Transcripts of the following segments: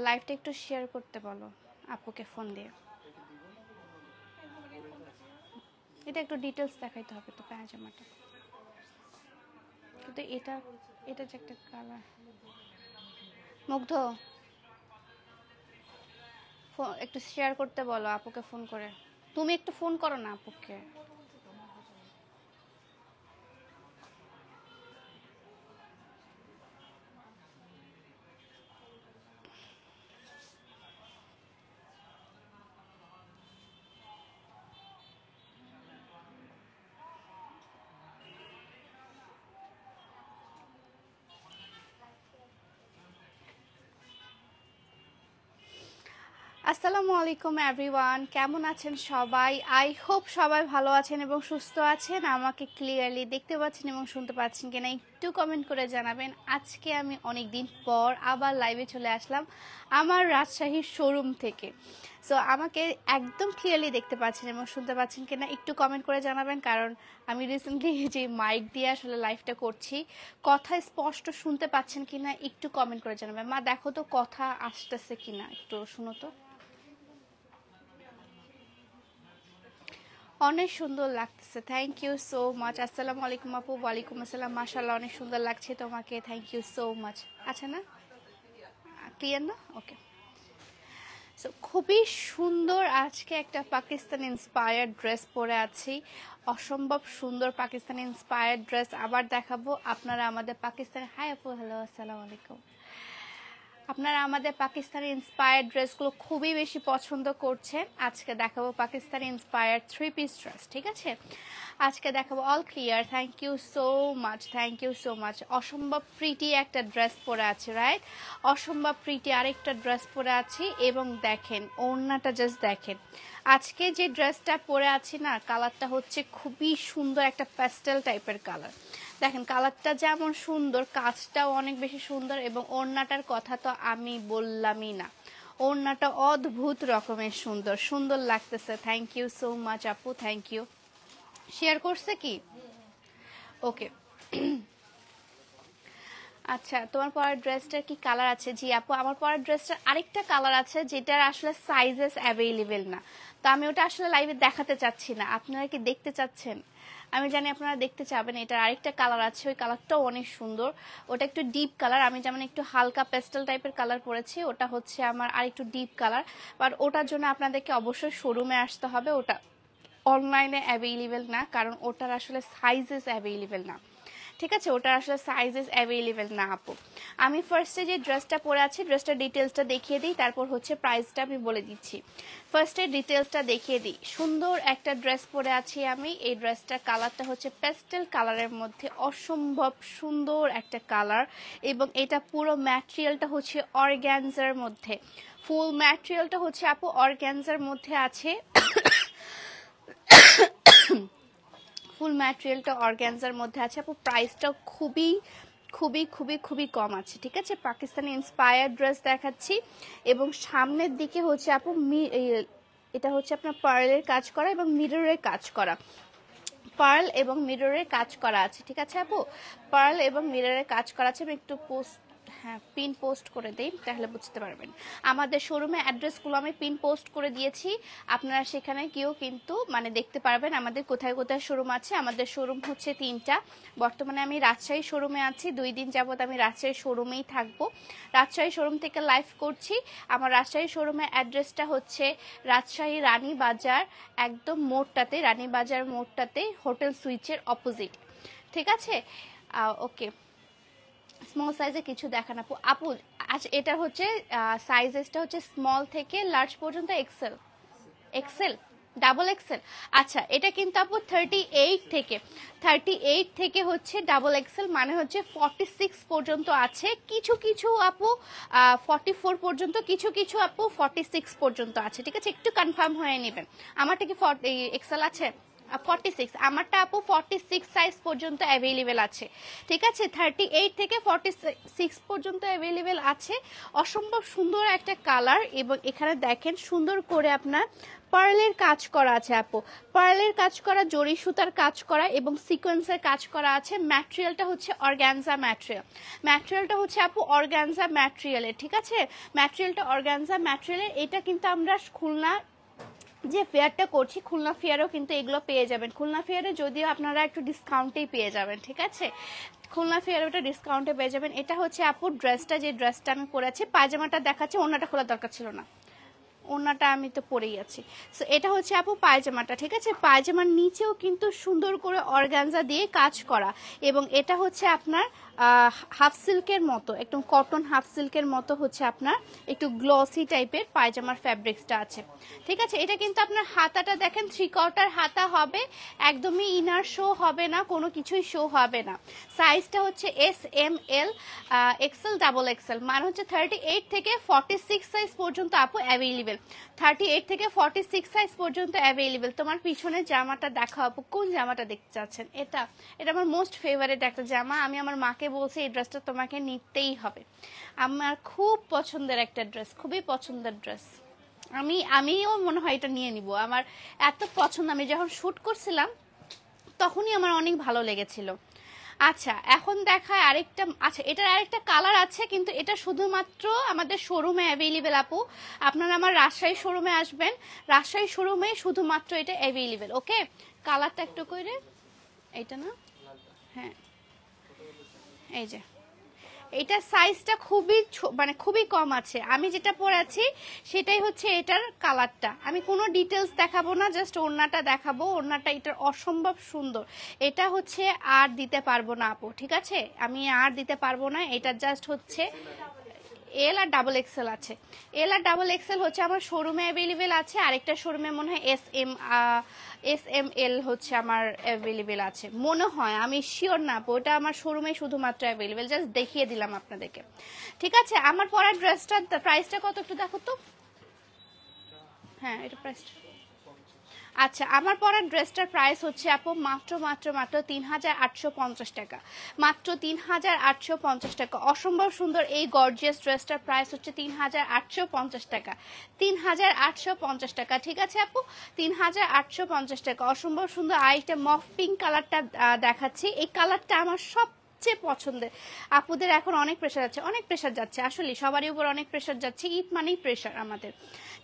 লাইভটা একটু শেয়ার করতে বলো আপুকে ফোন দিয়ে। এটা একটু ডিটেলস দেখাইতে হবে তো পায়জামাটা, কিন্তু এটা এটা যে একটা কালার। মুগ্ধ, একটু শেয়ার করতে বলো আপুকে ফোন করে। তুমি একটু ফোন করো না আপুকে। আসসালামু আলাইকুম এভরিওয়ান, কেমন আছেন সবাই? আই হোপ সবাই ভালো আছেন এবং সুস্থ আছেন। আমাকে ক্লিয়ারলি দেখতে পাচ্ছেন এবং শুনতে পাচ্ছেন কিনা একটু কমেন্ট করে জানাবেন। আজকে আমি অনেক দিন পর আবার লাইভে চলে আসলাম আমার রাজশাহীর শোরুম থেকে। সো আমাকে একদম ক্লিয়ারলি দেখতে পাচ্ছেন এবং শুনতে পাচ্ছেন কিনা একটু কমেন্ট করে জানাবেন, কারণ আমি রিসেন্টলি যে মাইক দিয়ে আসলে লাইভটা করছি, কথা স্পষ্ট শুনতে পাচ্ছেন কিনা একটু কমেন্ট করে জানাবেন। মা দেখো তো কথা আসতেছে কিনা, একটু শুনো তো। অনেক সুন্দর লাগতেছে, থ্যাংক ইউ সো মাচ। আসসালামু আলাইকুম আপু। ওয়ালাইকুম আসসালাম, মাশাআল্লাহ অনেক সুন্দর লাগছে তোমাকে, থ্যাংক ইউ সো মাচ। আচ্ছা না, ক্লিয়ার না? ওকে। সো খুবই সুন্দর আজকে একটা পাকিস্তানি ইন্সপায়ার্ড ড্রেস পরে আছি, অসম্ভব সুন্দর পাকিস্তানি ইন্সপায়ার্ড ড্রেস আবার দেখাবো। আপনারা আমাদের পাকিস্তানি, হাই আপু, হ্যালো, আসসালামু আলাইকুম। আপনারা আমাদের পাকিস্তানি ইন্সপায়ার্ড ড্রেসগুলো খুবই বেশি পছন্দ করছেন। আজকে দেখাবো পাকিস্তানি ইন্সপায়ার্ড 3 পিস ড্রেস, ঠিক আছে? আজকে দেখাবো all clear, thank you so much, thank you so much. অসম্ভব প্রিটি একটা ড্রেস পরে আছে, রাইট? অসম্ভব প্রিটি আরেকটা ড্রেস পরে আছি এবং দেখেন ওড়নাটা, জাস্ট দেখেন। আজকে যে ড্রেসটা পরে আছি না, কালারটা হচ্ছে খুবই সুন্দর একটা প্যাস্টেল টাইপের কালার। দেখেন কালারটা যেমন সুন্দর, কাজটাও অনেক বেশি সুন্দর এবং ওড়নাটার কথা তো আমি বললামই না। ওড়নাটা অদ্ভুত রকমের সুন্দর, সুন্দর লাগতেছে। থ্যাংক ইউ সো মাচ আপু, থ্যাংক ইউ। শেয়ার করছে কি? ওকে। আচ্ছা, তোমার পরার ড্রেসটার কি কালার আছে? জি আপু, আমার পরার ড্রেসটার আরেকটা কালার আছে যেটার আসলে সাইজেস অ্যাভেলেবেল না, তো আমি ওটা আসলে লাইভে দেখাতে চাচ্ছি না। আপনারা কি দেখতে চাচ্ছেন? আমি জানি আপনারা দেখতে চাবেন। এটার আরেকটা কালার আছে, ওই কালারটাও অনেক সুন্দর। ওটা একটু ডিপ কালার, আমি যেমন একটু হালকা পেস্টেল টাইপের কালার পরেছি, ওটা হচ্ছে আমার আরেকটু ডিপ কালার। বাট ওটার জন্য আপনাদেরকে অবশ্যই শোরুমে আসতে হবে, ওটা অনলাইনে অ্যাভেলেবেল না, কারণ ওটার আসলে সাইজেস অ্যাভেলেবেল না, ঠিক আছে? ওটার আসলে সাইজেস অ্যাভেলেবেল না আপু। আমি ফার্স্টে যে ড্রেসটা পরে আছি, ড্রেসটার ডিটেলসটা দেখিয়ে দিই, তারপর হচ্ছে প্রাইসটা আমি বলে দিচ্ছি। ফার্স্টে ডিটেলসটা দেখিয়ে দিই। সুন্দর একটা ড্রেস পরে আছি আমি। এই ড্রেসটার কালারটা হচ্ছে প্যাস্টেল কালারের মধ্যে, অসম্ভব সুন্দর একটা কালার, এবং এটা পুরো ম্যাটেরিয়ালটা হচ্ছে অর্গ্যানজার মধ্যে। ফুল ম্যাটেরিয়ালটা হচ্ছে আপু অর্গ্যানজার মধ্যে আছে। ফুল ম্যাটেরিয়ালটা অর্গ্যানজার মধ্যে আছে আপু। প্রাইসটা খুবই খুবই খুবই খুবই কম আছে, ঠিক আছে? পাকিস্তানি ইন্সপায়ার্ড ড্রেস দেখাচ্ছি এবং সামনের দিকে হচ্ছে আপু এটা হচ্ছে আপনার পার্লের কাজ করা এবং মিররের কাজ করা, পার্ল এবং মিররের কাজ করা আছে, ঠিক আছে আপু? পার্ল এবং মিররের কাজ করা আছে। আমি একটু পিন পোস্ট করে দেই, তাহলে বুঝতে পারবেন। আমাদের শোরুমে অ্যাড্রেসগুলো আমি পিন পোস্ট করে দিয়েছি, আপনারা সেখানে গিয়েও কিন্তু মানে দেখতে পারবেন আমাদের কোথায় কোথায় শোরুম আছে। আমাদের শোরুম হচ্ছে 3টা। বর্তমানে আমি রাজশাহী শোরুমে আছি, 2 দিন যাবত আমি রাজশাহী শোরুমেই থাকবো। রাজশাহী শোরুম থেকে লাইভ করছি। আমার রাজশাহী শোরুমের অ্যাড্রেসটা হচ্ছে রাজশাহী রানীবাজার, একদম মোড়টাতে, রানীবাজার মোড়টাতে, হোটেল সুইচের অপোজিট, ঠিক আছে? ওকে। স্মল সাইজে কিছু দেখান আপু। আপু আচ্ছা, এটা হচ্ছে সাইজেসটা হচ্ছে স্মল থেকে লার্জ পর্যন্ত, এক্সেল, এক্সেল, ডাবল এক্সেল। আচ্ছা, এটা কিন্তু আপু 38 থেকে হচ্ছে ডাবল এক্সেল, মানে হচ্ছে 46 পর্যন্ত আছে। কিছু কিছু আপু 44 পর্যন্ত, কিছু কিছু আপু 46 পর্যন্ত আছে, ঠিক আছে? একটু কনফার্ম হয়ে নেবেন। আমারটা কি এক্সেল আছে? 46, আমারটা আপু 46 সাইজ পর্যন্ত অ্যাভেলেবেল আছে, ঠিক আছে। 38 থেকে 46 পর্যন্ত অ্যাভেলেবেল আছে। অসম্ভব সুন্দর একটা কালার, এবং এখানে দেখেন সুন্দর করে আপনার পার্লের কাজ করা আছে আপু, পার্লের কাজ করা, জরি সুতার কাজ করা এবং সিকোয়েন্সের কাজ করা আছে। ম্যাটেরিয়ালটা হচ্ছে অর্গানজা ম্যাটেরিয়াল, ম্যাটেরিয়ালটা হচ্ছে আপু অর্গানজা ম্যাটেরিয়ালের, ঠিক আছে। ম্যাটেরিয়ালটা অর্গানজা ম্যাটেরিয়ালের। এটা কিন্তু আমরা খুলনা যে ফেয়ারটা করছি, খুলনা ফেয়ারও কিন্তু এগুলো পেয়ে যাবেন। খুলনা ফেয়ারে যদিও আপনারা একটু ডিসকাউন্টেই পেয়ে যাবেন, ঠিক আছে। খুলনা ফেয়ারে ওটা ডিসকাউন্টে পেয়ে যাবেন। এটা হচ্ছে আপু ড্রেসটা, যে ড্রেসটা আমি পরেছি, পায়জামাটা দেখাচ্ছি, ওড়নাটা খোলা দরকার ছিল না, ওড়নাটা আমি তো পরেই আছি। সো এটা হচ্ছে আপু পায়জামাটা, ঠিক আছে। পায়জামার নিচেও কিন্তু সুন্দর করে অর্গানজা দিয়ে কাজ করা, এবং এটা হচ্ছে আপনার হাফ সিল্কের মতো, একদম কটন হাফ সিল্কের মতো হচ্ছে আপনার একটু গ্লসি টাইপের পায়জামার ফ্যাব্রিক্সটা আছে, ঠিক আছে। এটা কিন্তু আপনার হাতাটা দেখেন 3/4 হাতা হবে, একদমই ইনার শো হবে না, কোনো কিছুই শো হবে না। সাইজটা হচ্ছে SML, XL, ডাবল XL, মানে হচ্ছে 38 থেকে 46 সাইজ পর্যন্ত আপু অ্যাভেলেবেল। 38 থেকে 46 সাইজ পর্যন্ত অ্যাভেলেবেল। তোমার পিছনের জামাটা দেখা আপু, কোন জামাটা দেখতে চাচ্ছেন? এটা আমার মোস্ট ফেভারিট একটা জামা। আমি আমার মাকে বলছি এই ড্রেসটা তোমাকে নিতেই হবে, আমার খুব পছন্দের একটা ড্রেস, খুবই পছন্দের ড্রেস। আমিও মনে হয় এটা নিয়ে নিব, আমার এত পছন্দ। আমি যখন শুট করছিলাম তখনই আমার অনেক ভালো লেগেছিল। আচ্ছা, এখন দেখায় আরেকটা। আচ্ছা, এটার আরেকটা কালার আছে, কিন্তু এটা শুধুমাত্র আমাদের শোরুমে অ্যাভেলেবেল আপু। আপনারা আমার রাজশাহী শোরুমে আসবেন, রাজশাহী শোরুমে শুধুমাত্র এটা অ্যাভেলেবেল। ওকে, কালারটা একটু কইরে, এইটা না, হ্যাঁ এই যে এটা সাইজটা খুবই মানে খুবই কম আছে। আমি যেটা পরেছি সেটাই হচ্ছে এটার কালারটা। আমি কোনো ডিটেলস দেখাবো না, জাস্ট ওড়নাটা দেখাবো। ওড়নাটা এটার অসম্ভব সুন্দর। এটা হচ্ছে আর দিতে পারবো না আপু, ঠিক আছে, আমি আর দিতে পারবো না। এটা জাস্ট হচ্ছে এল আর ডাবল এক্সেল আছে। এল আর ডাবল এক্সেল হচ্ছে আমার শোরুমে অ্যাভেলেবেল আছে, আরেকটা শোরুমে মনে হয় SML হচ্ছে আমার অ্যাভেলেবেল আছে মনে হয়, আমি শিওর না, ওটা আমার শোরুমে শুধুমাত্র অ্যাভেলেবেল, জাস্ট দেখিয়ে দিলাম আপনাদেরকে, ঠিক আছে। আমার পরা ড্রেসটার প্রাইসটা কত একটু দেখো তো। হ্যাঁ, এটা প্রাইসটা, আচ্ছা, আমার পরার ড্রেসটার প্রাইস হচ্ছে আপু মাত্র 3850 টাকা, মাত্র 3850 টাকা। অসম্ভব সুন্দর এই গর্জিয়াস ড্রেসটার প্রাইস হচ্ছে 3850 টাকা, 3850 টাকা, ঠিক আছে আপু, 3850 টাকা। অসম্ভব সুন্দর। আরেকটা মফ পিঙ্ক কালারটা দেখাচ্ছি, এই কালারটা আমার সবচেয়ে পছন্দের। আপুদের এখন অনেক প্রেশার আছে, অনেক প্রেশার যাচ্ছে, আসলে সবারই উপর অনেক প্রেশার যাচ্ছে, ঈদ মানেই প্রেশার আমাদের,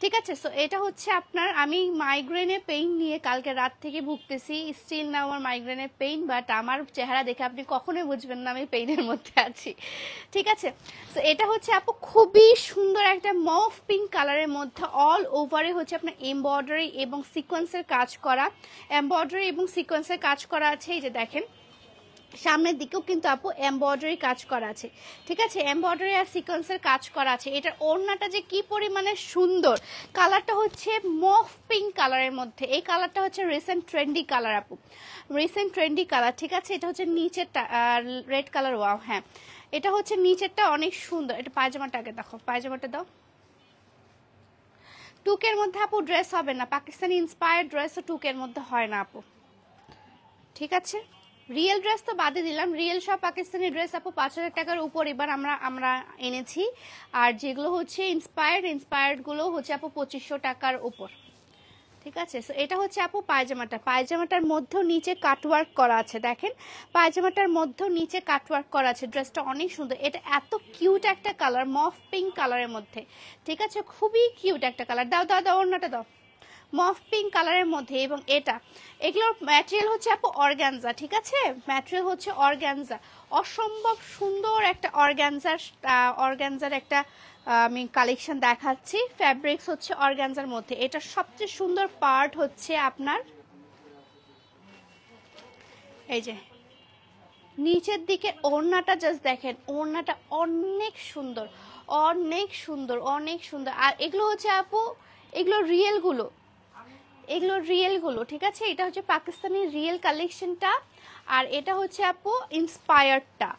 ঠিক আছে। সো এটা হচ্ছে আপনার, আমি মাইগ্রেনের পেইন নিয়ে কালকে রাত থেকে ভুগতেছি, স্টিল না আমার মাইগ্রেনের পেইন, বাট আমার চেহারা দেখে আপনি কখনোই বুঝবেন না আমি পেইনের মধ্যে আছি, ঠিক আছে। সো এটা হচ্ছে আপু খুবই সুন্দর একটা মফ পিঙ্ক কালারের মধ্যে, অল ওভারে হচ্ছে আপনার এমব্রয়ডারি এবং সিকোয়েন্সের কাজ করা, এমব্রয়ডারি এবং সিকোয়েন্সের কাজ করা আছে। এই যে দেখেন সামনের দিকেও কিন্তু আপু এমব্রয়ডারি কাজ করা আছে, ঠিক আছে, এমব্রয়ডারি আর সিকোয়েন্সের কাজ করা আছে। এটার ওড়নাটা যে কি পরিমাণে সুন্দর, কালারটা হচ্ছে মফ পিঙ্ক কালারের মধ্যে, এই কালারটা হচ্ছে রিসেন্ট ট্রেন্ডি কালার আপু, রিসেন্ট ট্রেন্ডি কালার, ঠিক আছে। এটা হচ্ছে নিচেরটা রেড কালার, ওয়াও, হ্যাঁ এটা হচ্ছে নিচেরটা অনেক সুন্দর। এটা পায়জামাটা আগে দেখো, পায়জামাটা দাও। টুকের মধ্যে আপু ড্রেস হবে না, পাকিস্তানি ইন্সপায়ার্ড ড্রেসও টুকের মধ্যে হয় না আপু, ঠিক আছে। রিয়েল ড্রেস তো বাদে দিলাম, রিয়েল সব পাকিস্তানি ড্রেস আপু 5000 টাকার উপর এবার আমরা এনেছি, আর যেগুলো হচ্ছে ইন্সপায়ার্ড গুলো হচ্ছে আপু 2500 টাকার উপর, ঠিক আছে। সো এটা হচ্ছে আপু পায়জামাটা, পায়জামাটার মধ্যেও নিচে কাটওয়ার্ক করা আছে, দেখেন পায়জামাটার মধ্যেও নিচে কাটওয়ার্ক করা আছে। ড্রেসটা অনেক সুন্দর, এটা এত কিউট একটা কালার, মফ পিঙ্ক কালারের মধ্যে, ঠিক আছে, খুবই কিউট একটা কালার। দাও দাও দাও, ওড়নাটা দাও, মফ পিঙ্ক কালারের মধ্যে। এবং এগুলোর ম্যাটেরিয়াল হচ্ছে আপু অর্গানজা, ঠিক আছে, ম্যাটেরিয়াল হচ্ছে অর্গানজা, অসম্ভব সুন্দর একটা অর্গানজার একটা আমি কালেকশন দেখাচ্ছি। ফ্যাব্রিক্স হচ্ছে অর্গানজার মধ্যে। এটা সবচেয়ে সুন্দর পার্ট হচ্ছে আপনার এই যে নিচের দিকে ওড়নাটা, জাস্ট দেখেন ওড়নাটা অনেক সুন্দর, অনেক সুন্দর, অনেক সুন্দর। আর এগুলো হচ্ছে আপু, এগুলো রিয়েলগুলো, ঠিক আছে। এটা হচ্ছে পাকিস্তানি রিয়েল কালেকশনটা, আর এটা হচ্ছে আপু ইন্সপায়ার্ডটা,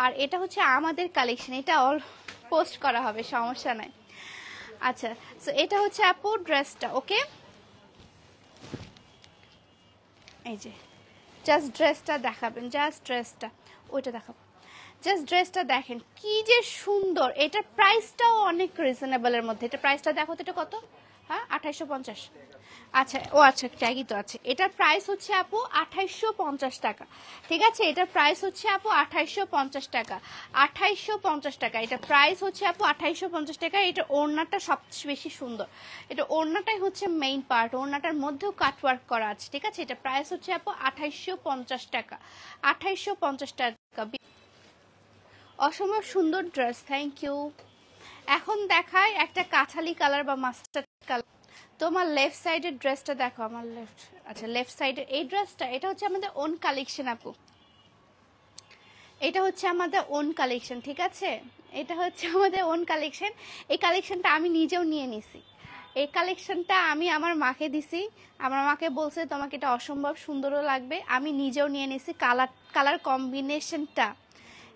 আর এটা হচ্ছে আমাদের কালেকশন, এটা অল পোস্ট করা হবে, সমস্যা নাই। আচ্ছা, সো এটা হচ্ছে আপু ড্রেসটা, ওকে। এই যে জাস্ট ড্রেসটা দেখাবেন, জাস্ট ড্রেসটা, ওইটা দেখাবো, জাস্ট ড্রেসটা দেখেন কি যে সুন্দর। এটার প্রাইসটাও অনেক রিজনেবলের মধ্যে। এটা প্রাইসটা দেখো তো, এটা কত? হ্যাঁ 2850। আচ্ছা ও আচ্ছা ট্যাগই তো আছে। এটার প্রাইস হচ্ছে আপু 2850 টাকা। ঠিক আছে, এটার প্রাইস হচ্ছে আপু 2850 টাকা। 2850 টাকা এটা প্রাইস হচ্ছে আপু 2850 টাকা। এটা ওড়নাটা সবচেয়ে বেশি সুন্দর। এটা ওড়নাটাই হচ্ছে মেইন পার্ট, ওড়নাটার মধ্যেও কাটওয়ার্ক করা আছে। ঠিক আছে, এটা প্রাইস হচ্ছে আপু 2850 টাকা। 2850 টাকা। অসম্ভব সুন্দর ড্রেস, থ্যাংক ইউ। এখন দেখায় একটা কাঁঠালি কালার বা মাস্টার্ড কালার। তোমার লেফট সাইডের ড্রেসটা দেখো, আমার লেফট, আচ্ছা লেফট সাইডের এই ড্রেসটা, এটা হচ্ছে আমাদের ওন কালেকশন আপু, এটা হচ্ছে আমাদের ওন কালেকশন। ঠিক আছে, এটা হচ্ছে আমাদের ওন কালেকশন। এই কালেকশনটা আমি নিজেও নিয়ে নিছি। এই কালেকশনটা আমি আমার মাকে দিছি, আমার মাকে বলছে তোমাকে এটা অসম্ভব সুন্দরও লাগবে। আমি নিজেও নিয়ে নিছি। কালার কালার কম্বিনেশনটা,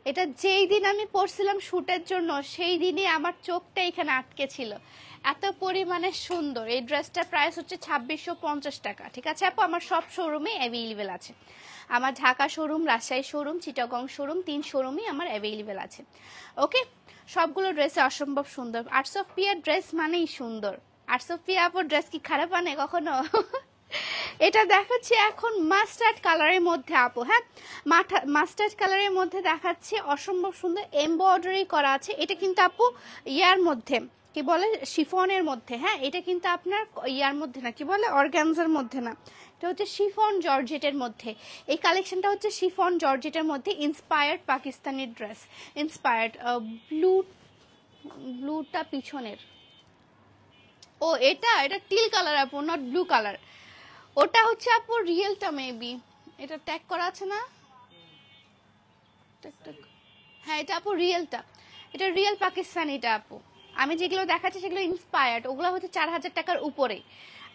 এটা যেই দিন আমি পরছিলাম শ্যুটের জন্য সেই দিনই আমার চোখটা এখানে আটকে ছিল, এত পরিমাণে সুন্দর। এই ড্রেসটার প্রাইস হচ্ছে 2650 টাকা। ঠিক আছে আপু, আমার সব শোরুমে অ্যাভেলেবেল আছে। আমার Dhaka showroom, Rajshahi showroom, Chittagong showroom, 3 শোরুমই আমার অ্যাভেলেবেল আছে। ওকে, সবগুলো ড্রেসে অসম্ভব সুন্দর। আর্টস অফ পিয়ার ড্রেস মানেই সুন্দর। আর্টস অফ পিয়া আপুর ড্রেস কি খারাপ আনে কখনো? এটা দেখাচ্ছি এখন মাস্টার্ড কালারের মধ্যে আপু, হ্যাঁ মাস্টার্ড কালারের মধ্যে দেখাচ্ছি, অসম্ভব সুন্দর এমব্রয়ডারি করা আছে। এটা কিন্তু আপু ইয়ার মধ্যে কি বলে, শিফনের মধ্যে। হ্যাঁ, এটা কিন্তু আপনার ইয়ার মধ্যে না, কি বলে, অর্গানজার মধ্যে না, এটা হচ্ছে শিফন জর্জেটের মধ্যে। এই কালেকশনটা হচ্ছে শিফন জর্জেটের মধ্যে ইন্সপায়ার্ড পাকিস্তানি ড্রেস, ইন্সপায়ার্ড। ব্লুটা পিছনের, ও এটা এটা টিল কালার আপু, নট ব্লু কালার। ওটা হচ্ছে আপু রিয়েলটা মেবি, এটা ট্যাগ করা আছে না? হ্যাঁ এটা আপু রিয়েলটা, এটা রিয়েল পাকিস্তানিটা আপু। আমি যেগুলো দেখাচ্ছি সেগুলো ইন্সপায়ার্ড, ওগুলো হচ্ছে 4000 টাকার উপরে।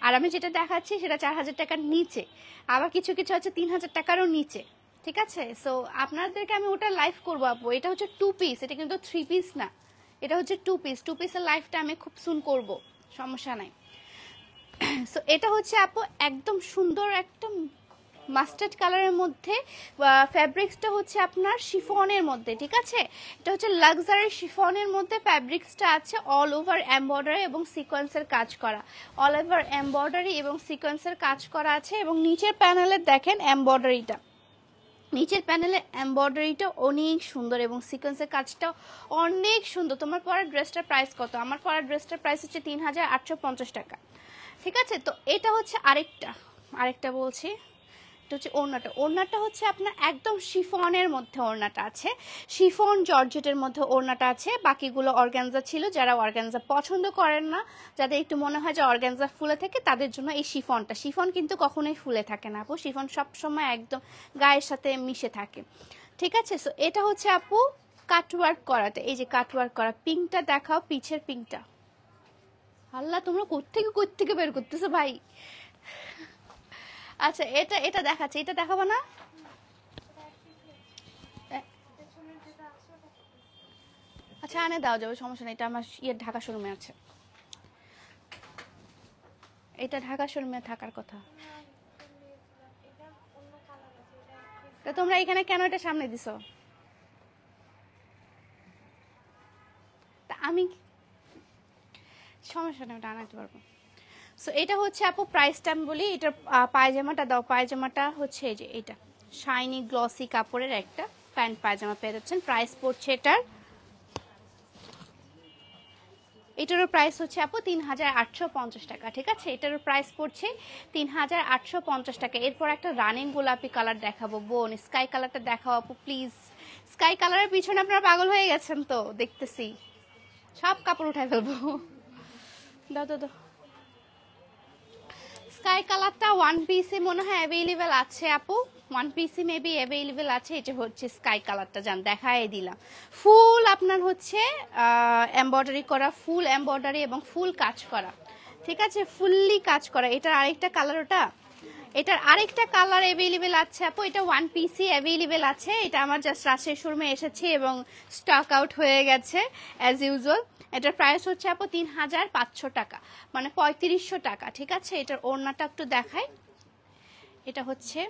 আর আমি যেটা দেখাচ্ছি সেটা 4000 টাকার নিচে, আবার কিছু কিছু হচ্ছে 3000 টাকারও নিচে। ঠিক আছে, সো আপনাদেরকে আমি ওটা লাইভ করবো আপু। এটা হচ্ছে 2 পিস, এটা কিন্তু 3 পিস না, এটা হচ্ছে 2 পিস। 2 পিসের লাইভটা আমি খুব সুন করব, সমস্যা নাই। সো এটা হচ্ছে আপু একদম সুন্দর একটা মাস্টার্ড কালারের মধ্যে, ফ্যাব্রিক্সটা হচ্ছে আপনার শিফনের মধ্যে। ঠিক আছে, এটা হচ্ছে লাক্সারি শিফনের মধ্যে, ফ্যাব্রিক্সটা আছে অল ওভার এমব্রয়ডারি এবং সিকোয়েন্সের কাজ করা, অল ওভার এমব্রয়ডারি এবং সিকোয়েন্সের কাজ করা আছে। এবং নিচের প্যানেলে দেখেন এমব্রয়ডারিটা, নিচের প্যানেলে এমব্রয়ডারিটা অনেক সুন্দর এবং সিকোয়েন্সের কাজটাও অনেক সুন্দর। তোমার পরার ড্রেসটার প্রাইস কত? আমার পরার ড্রেসটার প্রাইস হচ্ছে 3850 টাকা। ঠিক আছে, তো এটা হচ্ছে আরেকটা বলছি, এটা হচ্ছে ওড়নাটা। ওড়নাটা হচ্ছে আপনার একদম শিফনের মধ্যে ওড়নাটা আছে, শিফন জর্জেটের মধ্যে ওড়নাটা আছে। বাকিগুলো অর্গানজা ছিল, যারা অর্গানজা পছন্দ করেন না, যাদের একটু মনে হয় যে অর্গানজা ফুলে থাকে, তাদের জন্য এই শিফনটা। শিফন কিন্তু কখনোই ফুলে থাকে না আপু, শিফন সবসময় একদম গায়ের সাথে মিশে থাকে। ঠিক আছে, সো এটা হচ্ছে আপু কাটওয়ার্ক করাটা, এই যে কাটওয়ার্ক করা। পিঙ্কটা দেখাও, পিছের পিঙ্কটা। আল্লাহ তোমরা কোত্থেকে বের করতেছো ভাই। আচ্ছা এটা এটা দেখাচ্ছে, এটা দেখাবো না? আচ্ছা আনে দাও যাবে, সমস্যা নেই। এটা আমার ঢাকা শোরুমে আছে, এটা ঢাকা শোরুমে থাকার কথা। তা তোমরা এখানে কেন এটা সামনে দিছো? তা আমি সমস্যা নেই, ওটা আনাতে পারবো। সো এটা হচ্ছে আপু প্রাইসটা আমি বলি। এটার পায়জামাটা দাও, পায়জামাটা হচ্ছে এই যে এটা শাইনি গ্লসি কাপড়ের একটা প্যান্ট পায়জামা পেয়ে যাচ্ছেন। প্রাইস পড়ছে এটারও প্রাইস হচ্ছে আপু 3850 টাকা। ঠিক আছে, এটারও প্রাইস পড়ছে 3850 টাকা। এরপর একটা রানিং গোলাপি কালার দেখাবো বোন, স্কাই কালারটা দেখাও আপু প্লিজ। স্কাই কালারের পিছনে আপনারা পাগল হয়ে গেছেন তো, দেখতেছি সব কাপড় উঠাই ফেলবো। দাও দাও দাও। স্কাই কালারটা ওয়ান পিসে মনে হয় অ্যাভেলেবেল আছে আপু, ওয়ান পিসে মেবি অ্যাভেলেবেল আছে। এটা হচ্ছে স্কাই কালারটা, জান দেখাই দিলাম। ফুল আপনার হচ্ছে এমব্রয়ডারি করা, ফুল এমব্রয়ডারি এবং ফুল কাজ করা। ঠিক আছে, ফুললি কাজ করা। এটার আরেকটা কালার, এটার আরেকটা কালার অ্যাভেলেবেল আছে আপু। এটা ওয়ান পিসি অ্যাভেলেবেল আছে। এটা আমার জাস্ট রাজশাহী শোরুমে এসেছে এবং স্টক আউট হয়ে গেছে অ্যাজ ইউজুয়াল। এটার প্রাইস হচ্ছে আপু 3500 টাকা, মানে 3500 টাকা। ঠিক আছে, এটার ওড়নাটা একটু দেখাই। এটা হচ্ছে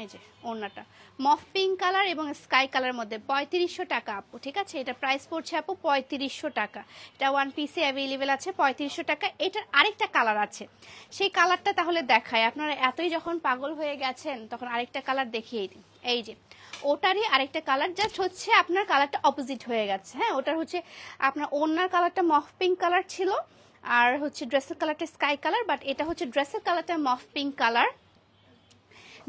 এই যে ওড়নাটা মফ পিঙ্ক কালার এবং স্কাই কালারের মধ্যে 3500 টাকা আপু, ঠিক আছে। এটা প্রাইস পড়ছে আপু 3500 টাকা। এটা ওয়ান পিসে অ্যাভেলেবেল আছে 3500 টাকা। এটার আরেকটা কালার আছে, সেই কালারটা তাহলে দেখায়। আপনারা এতই যখন পাগল হয়ে গেছেন তখন আরেকটা কালার দেখিয়ে দিই। এই যে ওটারই আরেকটা কালার, জাস্ট হচ্ছে আপনার কালারটা অপোজিট হয়ে গেছে। হ্যাঁ, ওটার হচ্ছে আপনার ওড়নার কালারটা মফ পিঙ্ক কালার ছিল আর হচ্ছে ড্রেসের কালারটা স্কাই কালার, বাট এটা হচ্ছে ড্রেসের কালারটা মফ পিঙ্ক কালার।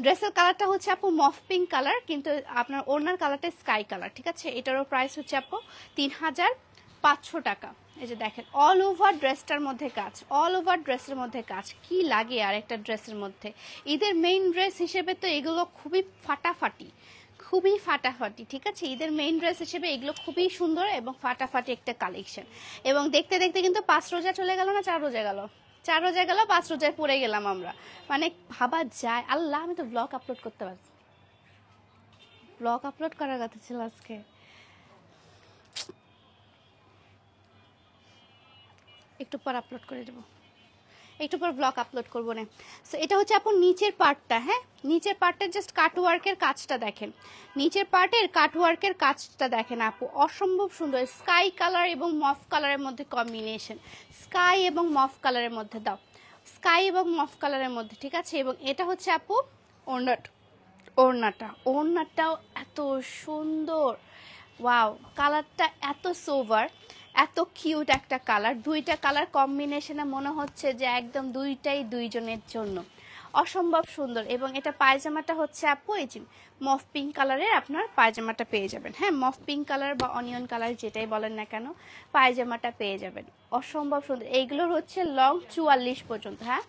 ড্রেসের কালারটা হচ্ছে আপু মফ পিঙ্ক কালার, কিন্তু আপনার ওড়নার কালারটা স্কাই কালার, ঠিক আছে। এটারও প্রাইস হচ্ছে আপু 3500 টাকা। এই যে দেখেন অল ওভার ড্রেসটার মধ্যে কাজ, অল ওভার ড্রেসের মধ্যে কাজ, কি লাগে আর একটা ড্রেসের মধ্যে। ঈদের মেইন ড্রেস হিসেবে তো এগুলো খুবই ফাটাফাটি, খুবই ফাটাফাটি, ঠিক আছে। ঈদের মেইন ড্রেস হিসেবে এগুলো খুবই সুন্দর এবং ফাটাফাটি একটা কালেকশন। এবং দেখতে দেখতে কিন্তু 5 রোজা চলে গেল না 4 রোজা গেল, 4 রোজা গেল, 5 রোজায় পড়ে গেলাম আমরা। মানে ভাবা যায়, আল্লাহ আমি তো ব্লগ আপলোড করতে পারছি, ব্লগ আপলোড করার কথা ছিল আজকে। একটু পর আপলোড করে দেবো, একটু পর ব্লগ আপলোড করবো না। সো এটা হচ্ছে আপু নিচের পার্টটা, হ্যাঁ নিচের পার্টের জাস্ট কাটওয়ার্কের কাজটা দেখেন, নিচের পার্টের কাটওয়ার্কের কাজটা দেখেন আপু, অসম্ভব সুন্দর। স্কাই কালার এবং মফ কালারের মধ্যে কম্বিনেশন, স্কাই এবং মফ কালারের মধ্যে দাও, স্কাই এবং মফ কালারের মধ্যে, ঠিক আছে। এবং এটা হচ্ছে আপু ওড়নাটাও এত সুন্দর, ওয়াও, কালারটা এত সোভার, এত কিউট একটা কালার। দুইটা কালার কম্বিনেশনে মনে হচ্ছে যে একদম দুইটাই দুইজনের জন্য, অসম্ভব সুন্দর। এবং এটা পায়জামাটা হচ্ছে আপু এই যে মফ পিঙ্ক কালারের আপনার পায়জামাটা পেয়ে যাবেন। হ্যাঁ, মফ পিঙ্ক কালার বা অনিয়ন কালার যেটাই বলেন না কেন, পায়জামাটা পেয়ে যাবেন, অসম্ভব সুন্দর। এইগুলোর হচ্ছে লং 44 পর্যন্ত। হ্যাঁ,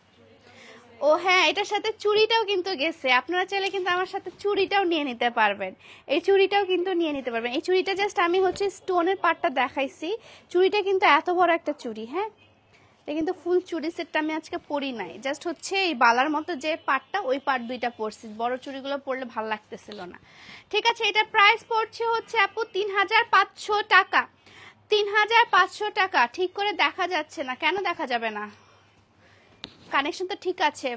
ও হ্যাঁ, এটার সাথে চুড়িটাও কিন্তু গেছে, আপনারা চাইলে কিন্তু আমার সাথে চুড়িটাও নিয়ে নিতে পারবেন, এই চুড়িটাও কিন্তু নিয়ে নিতে পারবেন। এই চুড়িটা জাস্ট আমি হচ্ছে স্টোনের পার্টটা দেখাইছি, চুড়িটা কিন্তু এত বড় একটা চুড়ি। হ্যাঁ, এটা কিন্তু ফুল চুড়ি সেটটা আমি আজকে পরি নাই, জাস্ট হচ্ছে এই বালার মতো যে পার্টটা ওই পার্ট দুইটা পরছি, বড় চুড়িগুলো পরলে ভালো লাগতেছিল না, ঠিক আছে। এটা প্রাইস পড়ছে হচ্ছে আপু 3500 টাকা, 3500 টাকা। ঠিক করে দেখা যাচ্ছে না কেন? দেখা যাবে না, কানেকশন তো ঠিক আছে।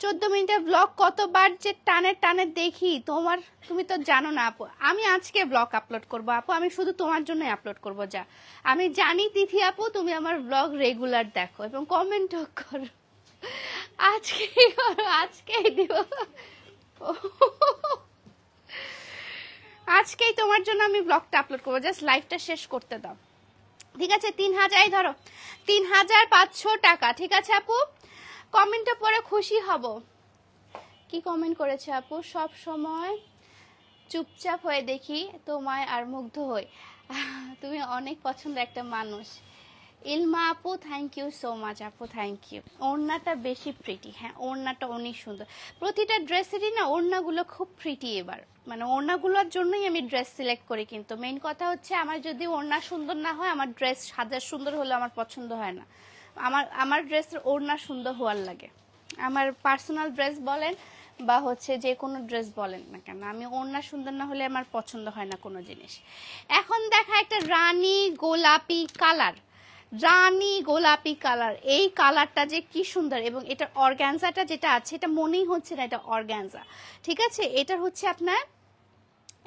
14 মিনিটের ব্লগ কতবার যে টানে টানে দেখি তোমার, তুমি তো জানো না আপু। আমি আজকে ব্লগ আপলোড করব আপু, আমি শুধু তোমার জন্যই আপলোড করব। যা আমি জানি তিথি আপু তুমি আমার ব্লগ রেগুলার দেখো এবং কমেন্টও করো, আজকেই করো, আজকেই দিব, আজকেই তোমার জন্য আমি ব্লগটা আপলোড করবো, জাস্ট লাইভটা শেষ করতে দাও, ঠিক আছে। 3000 ধরো, 3500 টাকা, ঠিক আছে আপু। কমেন্টটা পরে খুশি হব। কি কমেন্ট করেছে আপু? সব সময় চুপচাপ হয়ে দেখি তোমায় আর মুগ্ধ হই, তুমি অনেক পছন্দের একটা মানুষ। ইলমা আপু থ্যাংক ইউ সো মাচ আপু, থ্যাংক ইউ। ওড়নাটা বেশি প্রিটি, হ্যাঁ ওড়নাটা অনেক সুন্দর, প্রতিটা ড্রেসেরই না ওড়নাগুলো খুব প্রিটি। এবার মানে ওড়নাগুলোর জন্যই আমি ড্রেস সিলেক্ট করি, কিন্তু মেইন কথা হচ্ছে আমার যদি ওড়না সুন্দর না হয়, আমার ড্রেস হাজার সুন্দর হলে আমার পছন্দ হয় না। আমার ড্রেসের ওড়না সুন্দর হওয়ার লাগে। আমার পার্সোনাল ড্রেস বলেন বা হচ্ছে যে কোনো ড্রেস বলেন না কেন, আমি ওড়না সুন্দর না হলে আমার পছন্দ হয় না কোনো জিনিস। এখন দেখা একটা রানী গোলাপি কালার, রানী গোলাপি কালার, এই কালারটা যে কি সুন্দর। এবং এটার অর্গানজাটা যেটা আছে এটা মনেই হচ্ছে না এটা অর্গানজা, ঠিক আছে। এটার হচ্ছে আপনার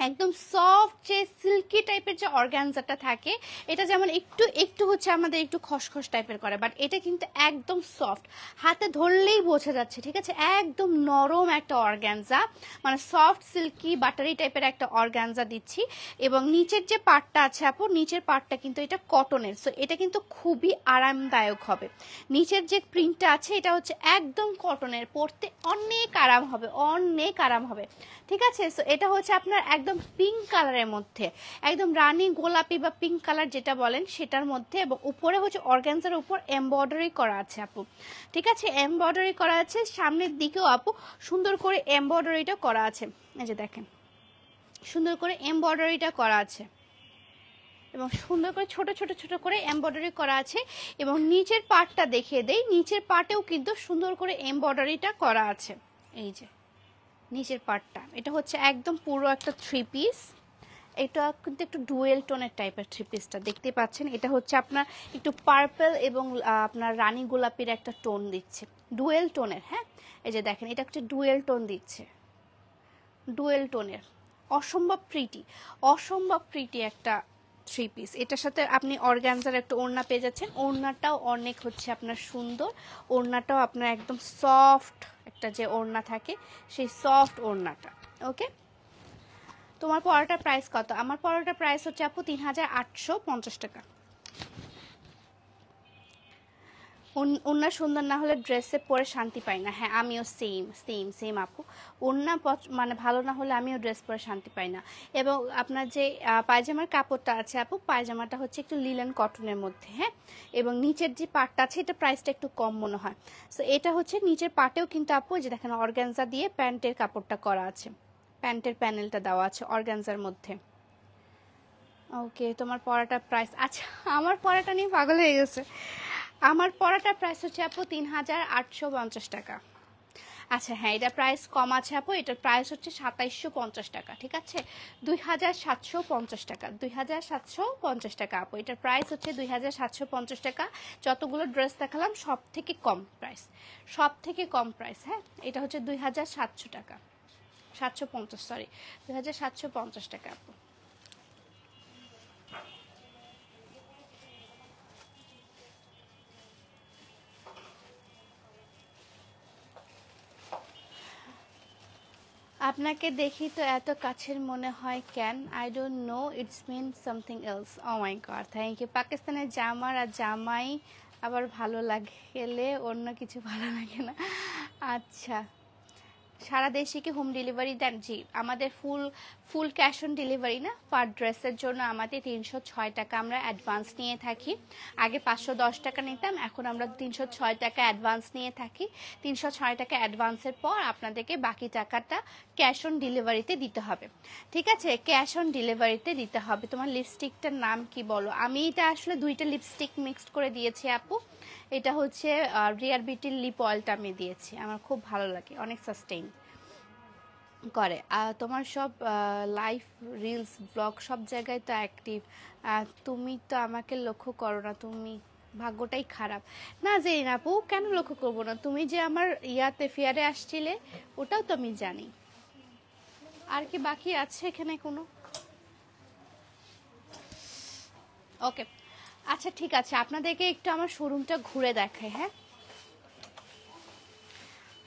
একদম সফট যে সিল্কি টাইপের যে অর্গানজাটা থাকে, এটা যেমন একটু একটু হচ্ছে আমাদের একটু খসখস টাইপের করে, বাট এটা কিন্তু একদম সফট, হাতে ধরলেই বোঝা যাচ্ছে, ঠিক আছে। একদম নরম একটা অর্গানজা, মানে সফট সিল্কি বাটারি টাইপের একটা অর্গানজা দিচ্ছি। এবং নিচের যে পার্টটা আছে আপু, নিচের পার্টটা কিন্তু এটা কটনের, সো এটা কিন্তু খুবই আরামদায়ক হবে। নিচের যে প্রিন্টটা আছে এটা হচ্ছে একদম কটনের, পরতে অনেক আরাম হবে, অনেক আরাম হবে, ঠিক আছে। সো এটা হচ্ছে আপনার একদম পিঙ্ক কালারের মধ্যে, একদম রানী গোলাপি বা পিঙ্ক কালার যেটা বলেন সেটার মধ্যে। এবং উপরে হচ্ছে অর্গানজার উপর এমব্রয়ডারি করা আছে আপু, ঠিক আছে, এমব্রয়ডারি করা আছে। সামনের দিকেও আপু সুন্দর করে এমব্রয়ডারিটা করা আছে, এই যে দেখেন সুন্দর করে এমব্রয়ডারিটা করা আছে এবং সুন্দর করে ছোট ছোট ছোট করে এমব্রয়ডারি করা আছে। এবং নিচের পার্টটা দেখিয়ে দেই, নিচের পার্টেও কিন্তু সুন্দর করে এমব্রয়ডারিটা করা আছে। এই যে নিচের পার্টটা, এটা হচ্ছে একদম পুরো একটা 3 পিস, এটা কিন্তু একটু ডুয়েল টোনের টাইপের থ্রি পিসটা দেখতে পাচ্ছেন। এটা হচ্ছে আপনার একটু পার্পল এবং আপনার রানী গোলাপির একটা টোন দিচ্ছে, ডুয়েল টোনের। হ্যাঁ, এই যে দেখেন এটা একটা ডুয়েল টোন দিচ্ছে, ডুয়েল টোনের, অসম্ভব প্রিটি একটা থ্রি পিস। এটার সাথে আপনি অর্গানজার একটা ওড়না পেয়ে যাচ্ছেন, ওড়নাটাও অনেক হচ্ছে আপনার সুন্দর, ওড়নাটাও আপনার একদম সফট একটা যে ওড়না থাকে সেই সফট ওড়নাটা। ওকে, তোমার পরাটার প্রাইস কত? আমার পরাটার প্রাইস হচ্ছে আপু 3850 টাকা। ওড়না সুন্দর না হলে ড্রেসে পরে শান্তি পাই না। হ্যাঁ, আমিও সেম আপু, ওড়না মানে ভালো না হলে আমিও ড্রেস পরে শান্তি পাই না। এবং আপনার যে পায়জামার কাপড়টা আছে আপু, পায়জামাটা হচ্ছে একটু লিলেন কটনের মধ্যে। হ্যাঁ, এবং নিচের যে পার্টটা আছে এটা প্রাইসটা একটু কম মনে হয়। সো এটা হচ্ছে নিচের পার্টেও কিন্তু আপু যে দেখেন অর্গানজা দিয়ে প্যান্টের কাপড়টা করা আছে, প্যান্টের প্যানেলটা দেওয়া আছে অর্গানজার মধ্যে। ওকে, তোমার পরাটার প্রাইস, আচ্ছা আমার পরাটা নিয়ে পাগল হয়ে গেছে। আমার পরাটার প্রাইস হচ্ছে আপু 3850 টাকা। আচ্ছা হ্যাঁ, এটা প্রাইস কম আছে আপু, এটার প্রাইস হচ্ছে 2750 টাকা। ঠিক আছে, 2750 টাকা, 2750 টাকা আপু, এটার প্রাইস হচ্ছে 2750 টাকা। যতগুলো ড্রেস দেখালাম সব থেকে কম প্রাইস, সব থেকে কম প্রাইস। হ্যাঁ, এটা হচ্ছে 2700 টাকা, 750, সরি 2750 টাকা আপু। আপনাকে দেখি তো এত কাছের মনে হয় কেন? I don't know, it's mean something else. Oh my God, thank you. পাকিস্তানের জামার আর জামাই আবার ভালো লাগলে অন্য কিছু ভালো লাগে না। আচ্ছা, সারা দেশে কি হোম ডেলিভারি দেন? জি, আমাদের ফুল ক্যাশ অন ডেলিভারি না, পার ড্রেসের জন্য আমাদের 306 টাকা আমরা অ্যাডভান্স নিয়ে থাকি। আগে 510 টাকা নিতাম, এখন আমরা 306 টাকা অ্যাডভান্স নিয়ে থাকি। 306 টাকা অ্যাডভান্সের পর আপনাদেরকে বাকি টাকাটা ক্যাশ অন ডেলিভারিতে দিতে হবে। ঠিক আছে, ক্যাশ অন ডেলিভারিতে দিতে হবে। তোমার লিপস্টিকটার নাম কি বলো? আমি এটা আসলে 2টা লিপস্টিক মিক্সড করে দিয়েছি আপু। এটা হচ্ছে রিয়ার বিউটির লিপ অয়েলটা আমি দিয়েছি, আমার খুব ভালো লাগে, অনেক সাস্টেইন করে। তোমার সব লাইফ রিলস ব্লগ সব জায়গায় তো অ্যাক্টিভ, তুমি তো আমাকে লক্ষ্য করো না, তুমি ভাগ্যটাই খারাপ। না জানি না আপু, কেন লক্ষ্য করবো না? তুমি যে আমার ইয়াতে ফেয়ারে আসছিলে ওটাও তো আমি জানি। আর কি বাকি আছে এখানে কোনো? ওকে, আচ্ছা ঠিক আছে, আপনাদেরকে একটু আমার শোরুমটা ঘুরে দেখাই। হ্যাঁ,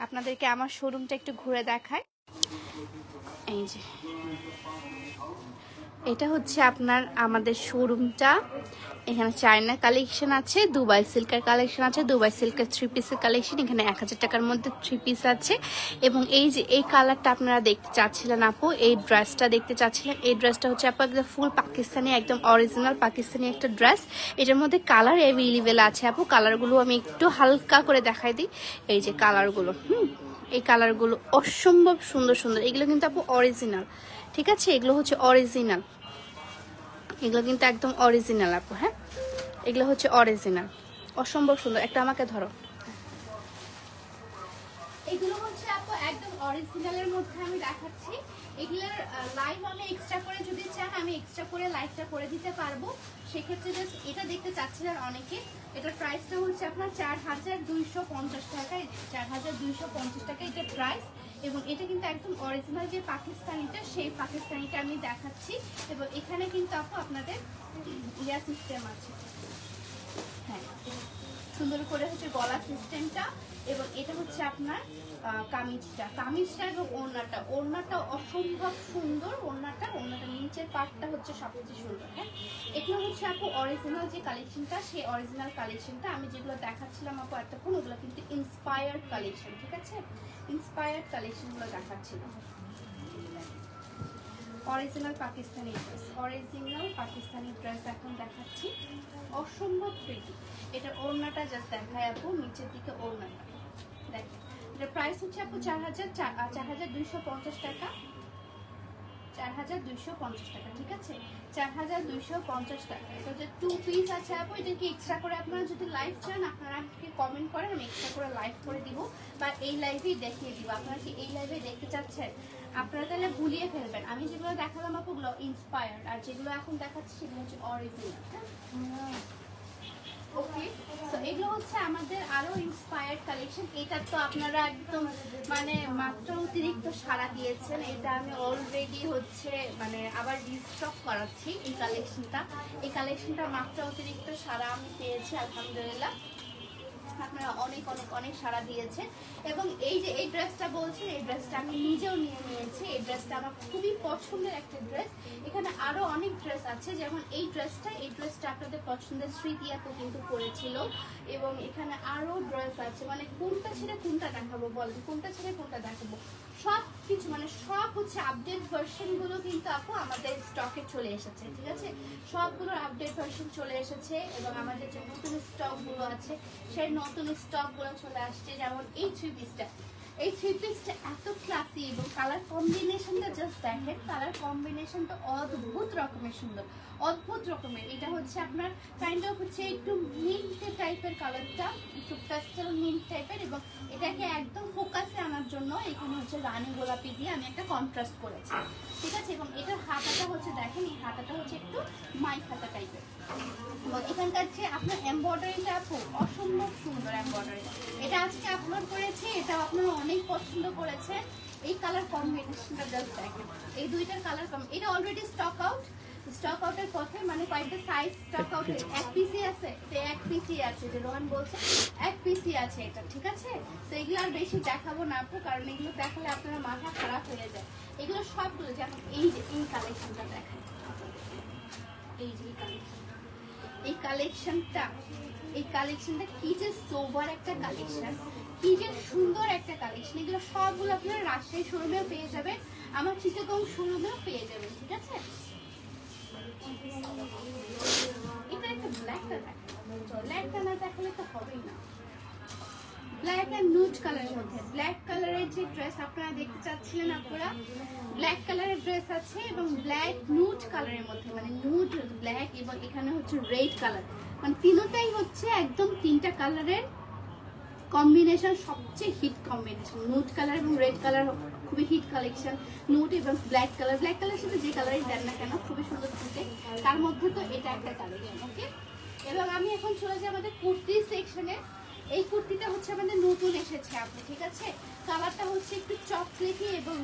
আপনাদেরকে আমার শোরুমটা একটু ঘুরে দেখাই। এই যে এটা হচ্ছে আপনার আমাদের শোরুমটা। এখানে চায়না কালেকশন আছে, দুবাই সিল্কের কালেকশন আছে, দুবাই সিল্কের থ্রি পিসের কালেকশন। এখানে 1000 টাকার মধ্যে থ্রি পিস আছে। এবং এই যে এই কালারটা আপনারা দেখতে চাচ্ছিলেন আপু, এই ড্রেসটা দেখতে চাচ্ছিলেন, এই ড্রেসটা হচ্ছে আপু একদম ফুল পাকিস্তানি, একদম অরিজিনাল পাকিস্তানি একটা ড্রেস। এটার মধ্যে কালার অ্যাভেলেবেল আছে আপু। কালারগুলো আমি একটু হালকা করে দেখাই দিই। এই যে কালারগুলো, এই কালারগুলো অসম্ভব সুন্দর সুন্দর। এগুলো কিন্তু আপু অরিজিনাল, ঠিক আছে, এগুলো হচ্ছে অরিজিনাল, এগুলো কিন্তু একদম অরিজিনাল আপু। হ্যাঁ, এগুলো হচ্ছে অরিজিনাল, অসম্ভব সুন্দর। একটা আমাকে ধরো, এগুলো হচ্ছে আপু একদম অরিজিনালের মধ্যে আমি দেখাচ্ছি। এগুলোর লাইভ আমি এক্সট্রা করে যদি চান আমি এক্সট্রা করে লাইভটা করে দিতে পারবো। সেক্ষেত্রে জাস্ট এটা দেখতে চাচ্ছিলেন অনেকে। এটার প্রাইসটা হচ্ছে আপনার 4250 টাকা, 4250 টাকা এটার প্রাইস। এবং এটা কিন্তু একদম অরিজিনাল যে পাকিস্তানিটা, সেই পাকিস্তানিটা আমি দেখাচ্ছি। এবং এখানে কিন্তু আপু আপনাদের ইয়া সিস্টেম আছে, হ্যাঁ সুন্দর করে হচ্ছে গলা সিস্টেমটা। এবং এটা হচ্ছে আপনার কামিজটা এবং ওড়নাটা অসম্ভব সুন্দর। ওড়নাটা নিচের পার্টটা হচ্ছে সবচেয়ে সুন্দর। হ্যাঁ, এগুলো হচ্ছে আপু অরিজিনাল যে কালেকশনটা, সেই অরিজিনাল কালেকশনটা। আমি যেগুলো দেখাচ্ছিলাম আপু এতক্ষণ, ওগুলো কিন্তু ইন্সপায়ার্ড কালেকশন। ঠিক আছে, ইন্সপায়ার্ড কালেকশনগুলো দেখাচ্ছিলাম। Original Pakistani dress, original Pakistani dress এখন দেখাচ্ছি, অসম্ভব প্রিটি। এটার ওড়নাটা জাস্ট দেখায় আপু, নিচের দিকে ওড়নাটা দেখেন। এটার প্রাইস হচ্ছে আপু 4250 টাকা, 4250 টাকা। ঠিক আছে, 4250 টাকা। এটা হচ্ছে 2 পিস আছে আপু। এটা কি এক্সট্রা করে আপনারা যদি লাইভ চান আপনারা আমাকে কমেন্ট করেন, আমি এক্সট্রা করে লাইভ করে দিব বা এই লাইভেই দেখিয়ে দিব। আপনারা কি এই লাইভে দেখতে চাচ্ছেন? আপনারা তাহলে ভুলিয়ে ফেলবেন। আমি যেগুলো দেখালাম আপুগুলো ইন্সপায়ার্ড, আর যেগুলো এখন দেখাচ্ছি সেগুলো হচ্ছে অরিজিনাল। ওকে, সো এগুলো হচ্ছে আমাদের আরো ইন্সপায়ার্ড কালেকশন। এটা তো আপনারা একদম মানে মাত্র অতিরিক্ত সাড়া দিয়েছেন। এটা আমি অলরেডি হচ্ছে মানে আবার রিস্টক করাচ্ছি এই কালেকশনটা। এই কালেকশনটা মাত্র অতিরিক্ত সাড়া আমি পেয়েছি আলহামদুলিল্লাহ। আপনারা অনেক অনেক অনেক সাড়া দিয়েছে। এবং এই যে এই ড্রেসটা বলছেন, এই ড্রেসটা আমি নিজেও নিয়ে নিয়েছি। এই ড্রেসটা আমার খুবই পছন্দের একটা ড্রেস। এখানে আরো অনেক ড্রেস আছে, যেমন এই ড্রেসটা আপনাদের পছন্দের স্মৃতি আপু কিন্তু পরেছিল। এবং এখানে আরো ড্রেস আছে, মানে কোনটা ছেড়ে কোনটা দেখাবো বলেন, কোনটা ছেড়ে কোনটা দেখাবো, সব কিছু মানে সব হচ্ছে আপডেট ভার্সনগুলো কিন্তু আপু আমাদের স্টকে চলে এসেছে। ঠিক আছে, সবগুলোর আপডেট ভার্সন চলে এসেছে। এবং আমাদের যে নতুন স্টকগুলো আছে সেই নতুন স্টকগুলো চলে আসছে। যেমন এই থ্রি পিসটা এত ক্লাসি এবং কালার কম্বিনেশনটা জাস্ট দেখেন, কালার কম্বিনেশনটা অদ্ভুত রকমের সুন্দর, অদ্ভুত রকমের। এটা হচ্ছে আপনার কাইন্ড অফ হচ্ছে একটু মিন্ট টাইপের কালারটা, একটু প্যাস্টেল মিন্ট টাইপের। এবং এটাকে একদম ফোকাসে আনার জন্য এখানে হচ্ছে রানী গোলাপি দিয়ে আমি একটা কন্ট্রাস্ট করেছি। ঠিক আছে, এবং এটার হাতাটা হচ্ছে দেখেন, এই হাতাটা হচ্ছে একটু মাই হাতা টাইপের। এবং এখানকার যে আপনার এমব্রয়ডারিটা আপু অসম্ভব সুন্দর এমব্রয়ডারি। এটা আজকে আপলোড করেছি, এটা আপনারা অনেক পছন্দ করেছেন। এই কালার কম্বিনেশনটা জাস্ট দেখেন, এই দুইটার কালার এটা অলরেডি স্টক আউটের পথে, মানে কয়েকটা সাইজ স্টক আউটের। এক পিসি আছে, এক পিসি আছে, যে রোহান বলছে এক পিসি আছে এটা। ঠিক আছে, তো এগুলো আর বেশি দেখাবো না আপু, কারণ এগুলো দেখালে আপনারা মাথা খারাপ হয়ে যায়। এগুলো সবগুলো যেমন এই যে এই কালেকশনটা দেখেন, এই যে এই কালেকশনটা কি যে সোবার একটা কালেকশন, কি যে সুন্দর একটা কালেকশন। এগুলো সবগুলো আপনারা রাজশাহী শোরুমেও পেয়ে যাবেন, আমার চিটাগং শোরুমেও পেয়ে যাবেন। ঠিক আছে, এটা একটা ব্ল্যাকটা না দেখালে তো হবেই না। ব্ল্যাক এন্ড নুড কালারের মধ্যে, ব্ল্যাক কালারের যে ড্রেস আপনারা দেখতে চাচ্ছিলেন আপনারা, ব্ল্যাক কালারের ড্রেস আছে এবং ব্ল্যাক নুড কালারের মধ্যে, মানে নুড ব্ল্যাক এবং এখানে হচ্ছে রেড কালার, মানে তিনটাই হচ্ছে একদম তিনটা কালারের কম্বিনেশন, সবচেয়ে হিট কম্বিনেশন। নুড কালার এবং রেড কালার খুবই হিট কালেকশন। নুড এবং ব্ল্যাক কালার সাথে যে কালারই দেন না কেন খুবই সুন্দর থাকে, তার মধ্যে তো এটা একটা কালেকশন। ওকে, এবং আমি এখন চলে যাই আমাদের কুর্তি সেকশনে। এই কুর্তিটা হচ্ছে আমাদের নতুন এসেছে আপনি। ঠিক আছে, কালারটা হচ্ছে একটু চকলেটি এবং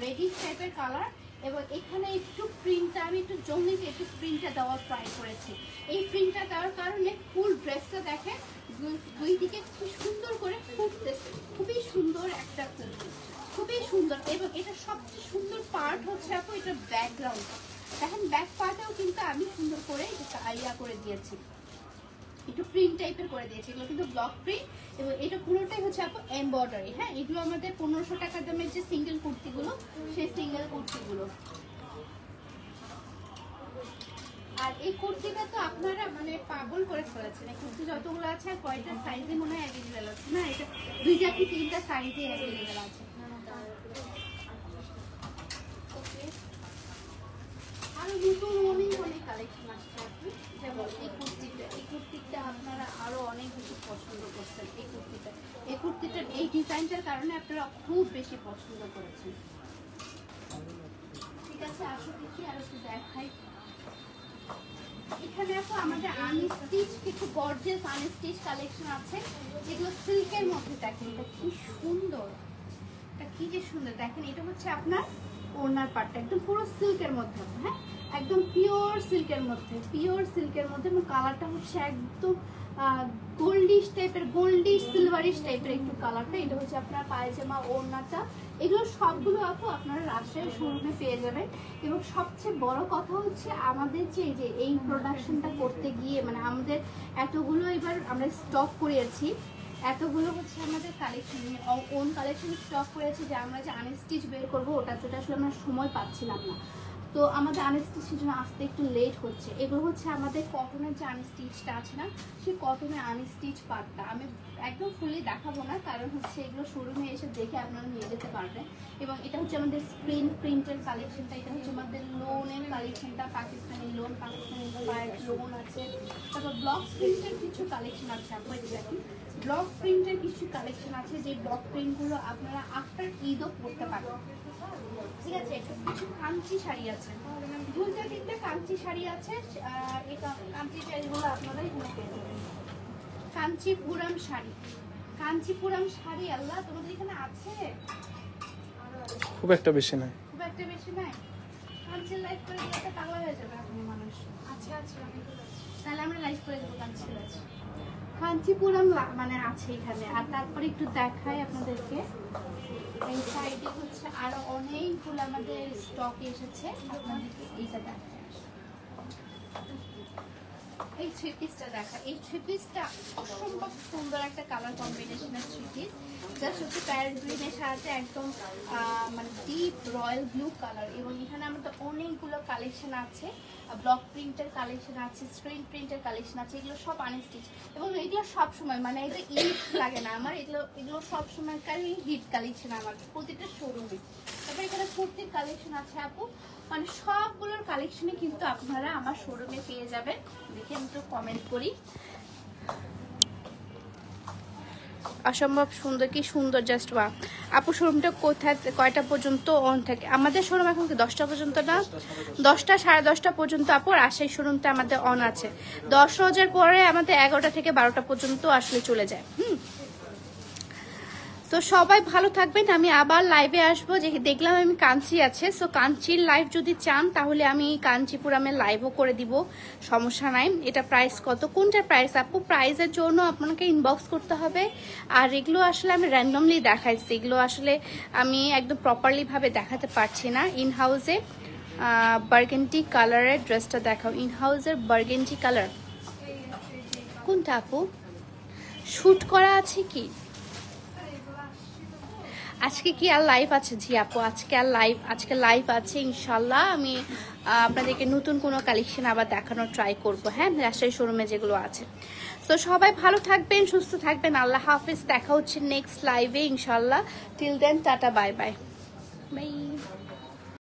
রেডি টাইপের কালার। এবং এখানে একটু প্রিন্টটা আমি একটু জমিতে একটু প্রিন্টটা দেওয়ার ট্রাই করেছি। এই প্রিন্টটা দেওয়ার কারণে ফুল ড্রেসটা দেখেন দুই দিকে খুব সুন্দর করে ফুটতেছে, খুবই সুন্দর একটা কুর্তি, খুবই সুন্দর। এবং এটা সবচেয়ে সুন্দর পার্ট হচ্ছে আপু এটা ব্যাকগ্রাউন্ড দেখেন, ব্যাক পার্টেও কিন্তু আমি সুন্দর করে এটা আইয়া করে দিয়েছি, একটু প্রিন্ট টাইপের করে দিয়েছি। এগুলো কিন্তু ব্লক প্রিন্ট এবং এটা পুরোটাই হচ্ছে আপু এমব্রয়ডারি। হ্যাঁ, এগুলো আমাদের 1500 টাকা দামের যে সিঙ্গেল কুর্তিগুলো, সেই সিঙ্গেল কুর্তিগুলো। আর এই কুর্তিটা তো আপনারা মানে পাগল করে ফেলেছেন। এই কুর্তি যতগুলো আছে আর কয়টা সাইজে মনে হয় অ্যাভেলেবেল আছে না, এটা 2টা কি 3টা সাইজে অ্যাভেলেবেল আছে। আরো নতুন অনেক কালেকশন আসছে আপনি, যেমন এই কুর্তিটা আপনারা আরো অনেক বেশি পছন্দ করছেন। এই কুর্তিটার এই ডিজাইনটার কারণে আপনারা খুব বেশি পছন্দ করেছেন। ঠিক আছে, আসো দেখি আর একটু দেখাই। এখানে আপু আমাদের আনস্টিচ কিছু গর্জিয়াস আনস্টিচ কালেকশন আছে, যেগুলো সিল্কের মধ্যে। দেখেন এটা কি সুন্দর, এটা কি যে সুন্দর দেখেন। এটা হচ্ছে আপনার ওড়নার পাটটা একদম পুরো সিল্কের মধ্যে। হ্যাঁ, একদম পিওর সিল্কের মধ্যে এবং কালারটা হচ্ছে একদম গোল্ডিশ টাইপের, গোল্ডিশ সিলভারিশ টাইপের একটু কালারটা। এটা হচ্ছে আপনার পায়জামা ওড়নাটা। এগুলো সবগুলো আপু আপনারা রাজশাহী শোরুমে পেয়ে যাবেন। এবং সবচেয়ে বড় কথা হচ্ছে আমাদের যে এই প্রোডাকশনটা করতে গিয়ে মানে আমাদের এতগুলো এবার আমরা স্টক করিয়েছি, এতগুলো হচ্ছে আমাদের কালেকশন ওন কালেকশন স্টক করেছি, যে আমরা যে আনস্টিচ বের করবো ওটা তো আসলে আমরা সময় পাচ্ছিলাম না। তো আমাদের আনস্টিচের জন্য আসতে একটু লেট হচ্ছে। এগুলো হচ্ছে আমাদের কটনের যে আনস্টিচটা আছে না, সেই কটনের আনস্টিচ পার্টটা আমি একদম ফুলি দেখাবো না, কারণ হচ্ছে এগুলো শোরুমে এসে দেখে আপনারা নিয়ে যেতে পারবেন। এবং এটা হচ্ছে আমাদের স্ক্রিন প্রিন্টের কালেকশনটা, এটা হচ্ছে আমাদের লোনের কালেকশনটা, পাকিস্তানি লোন লোন আছে। তারপর ব্লক প্রিন্টের কিছু কালেকশন আছে আপনার, দেখুন ব্লক প্রিন্টের কিছু কালেকশন আছে, যে ব্লক প্রিন্টগুলো আপনারা আফটার ঈদও পড়তে পারবেন। ঠিক আছে, কিছু কাঞ্চি শাড়ি আছে, 2-3টা কাঞ্চি শাড়ি আছে। এই কাঞ্চি শাড়িগুলো আপনারা এখানে পেয়ে যাবেন। কাঞ্চিপুরম শাড়ি, কাঞ্চিপুরম শাড়ি আল্লাহ তোমাদের এখানে আছে? খুব একটা বেশি নাই, খুব একটা বেশি নাই। কাঞ্চির লাইভ করে দিলে পাগলা হয়ে যাবে আপনি মানুষ। আচ্ছা আচ্ছা, তাহলে আমরা লাইভ করে দেবো কাঞ্চির আছে, কাঞ্চিপুরম মানে আছে এখানে। আর তারপরে একটু দেখাই আপনাদেরকে, এই সাইডে হচ্ছে আরো অনেকগুলো আমাদের স্টক এসেছে, আপনাদেরকে এইটা দেখাই। এই থ্রি পিসটা দেখা, এই থ্রি পিসটা অসম্ভব সুন্দর একটা কালার কম্বিনেশনের থ্রি পিস। জাস্ট হচ্ছে প্যারেট গ্রিনের সাথে একদম মানে ডিপ রয়্যাল ব্লু কালার। এবং এখানে আমাদের অনেকগুলো কালেকশন আছে, ব্লক প্রিন্টের কালেকশন আছে, স্ক্রিন প্রিন্টের কালেকশন আছে। এগুলো সব আনস্টিচ এবং এগুলো সবসময় মানে এটা ঈদ লাগে না আমার, এগুলো সবসময়কারই হিট কালেকশন আমার প্রতিটা শোরুমে। তারপরে এখানে কুর্তির কালেকশন আছে আপু, মানে সবগুলোর কালেকশনে কিন্তু আপনারা আমার শোরুমে পেয়ে যাবেন। দেখে আমি একটু কমেন্ট করি। অসম্ভব সুন্দর, কি সুন্দর, জাস্ট ওয়া। আপু শোরুমটা কোথায়, কয়টা পর্যন্ত অন থাকে? আমাদের শোরুম এখন কি 10টা পর্যন্ত না, 10টা 10:30 পর্যন্ত আপু রাজশাহী শোরুমটা আমাদের অন আছে। 10 রোজার পরে আমাদের 11টা থেকে 12টা পর্যন্ত আসলে চলে যায়। তো সবাই ভালো থাকবেন, আমি আবার লাইভে আসবো। যে দেখলাম আমি কাঞ্চি আছে, সো কাঞ্চির লাইভ যদি চান তাহলে আমি কাঞ্চিপুরমের লাইভও করে দিব, সমস্যা নাই। এটা প্রাইস কত, কোনটার প্রাইস আপু? প্রাইসের জন্য আপনাকে ইনবক্স করতে হবে। আর এগুলো আসলে আমি র্যান্ডমলি দেখাইছি, এগুলো আসলে আমি একদম প্রপারলি ভাবে দেখাতে পারছি না। ইন হাউসে বার্গেন্টি কালারের ড্রেসটা দেখাও, ইন হাউসের বার্গেন্টি কালার কোনটা আপু? শুট করা আছে কি আজকে? কি আর লাইভ আছে? জি আপু আজকে লাইভ আছে ইনশাল্লাহ। আমি আপনাদেরকে নতুন কোনো কালেকশন আবার দেখানোর ট্রাই করবো, হ্যাঁ, রাজশাহী শোরুমে যেগুলো আছে। তো সবাই ভালো থাকবেন, সুস্থ থাকবেন, আল্লাহ হাফিজ। দেখা হচ্ছে নেক্সট লাইভে ইনশাল্লাহ। Till then tata, bye bye by.